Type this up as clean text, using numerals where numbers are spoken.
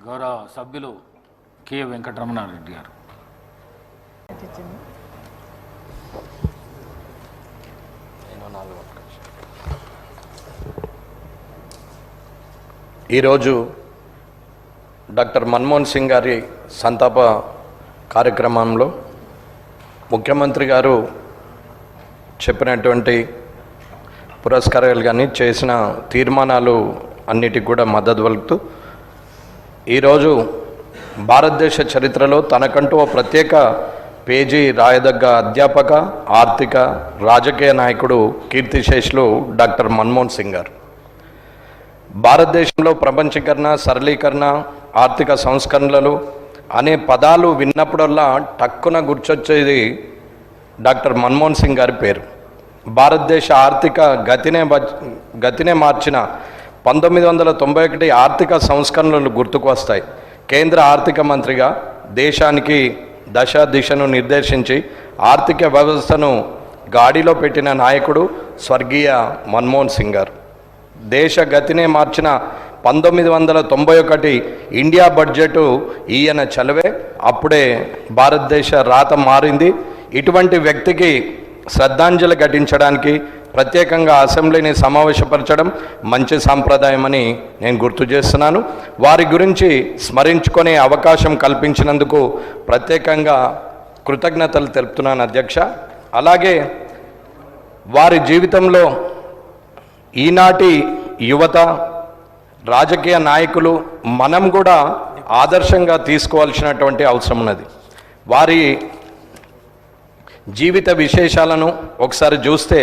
గౌరవ సభ్యులు కె వెంకటరమణారెడ్డి గారు. ఈరోజు డాక్టర్ మన్మోహన్ సింగ్ గారి సంతాప కార్యక్రమంలో ముఖ్యమంత్రి గారు చెప్పినటువంటి పురస్కారాలు కానీ చేసిన తీర్మానాలు అన్నిటికి కూడా మద్దతు పలుకుతూ ఈరోజు భారతదేశ చరిత్రలో తనకంటూ ఓ ప్రత్యేక పేజీ రాయదగ్గ అధ్యాపక, ఆర్థిక, రాజకీయ నాయకుడు, కీర్తిశేషులు డాక్టర్ మన్మోహన్ సింగ్ గారు. భారతదేశంలో ప్రపంచీకరణ, సరళీకరణ, ఆర్థిక సంస్కరణలు అనే పదాలు విన్నప్పుడల్లా టక్కున గుర్తొచ్చేది డాక్టర్ మన్మోహన్ సింగ్ గారి పేరు. భారతదేశ ఆర్థిక గతినే మార్చిన 1991 ఆర్థిక సంస్కరణలు గుర్తుకు వస్తాయి. కేంద్ర ఆర్థిక మంత్రిగా దేశానికి దిశను నిర్దేశించి ఆర్థిక వ్యవస్థను గాడిలో పెట్టిన నాయకుడు స్వర్గీయ మన్మోహన్ సింగ్ గారు. దేశ గతినే మార్చిన 1991 ఇండియా బడ్జెట్ ఈయన చలవే. అప్పుడే భారతదేశ రాత మారింది. ఇటువంటి వ్యక్తికి శ్రద్ధాంజలి ఘటించడానికి ప్రత్యేకంగా అసెంబ్లీని సమావేశపరచడం మంచి సాంప్రదాయమని నేను గుర్తు చేస్తున్నాను. వారి గురించి స్మరించుకునే అవకాశం కల్పించినందుకు ప్రత్యేకంగా కృతజ్ఞతలు తెలుపుతున్నాను అధ్యక్ష. అలాగే వారి జీవితంలో ఈనాటి యువత, రాజకీయ నాయకులు మనం కూడా ఆదర్శంగా తీసుకోవాల్సినటువంటి అవసరం ఉన్నది. వారి జీవిత విశేషాలను ఒకసారి చూస్తే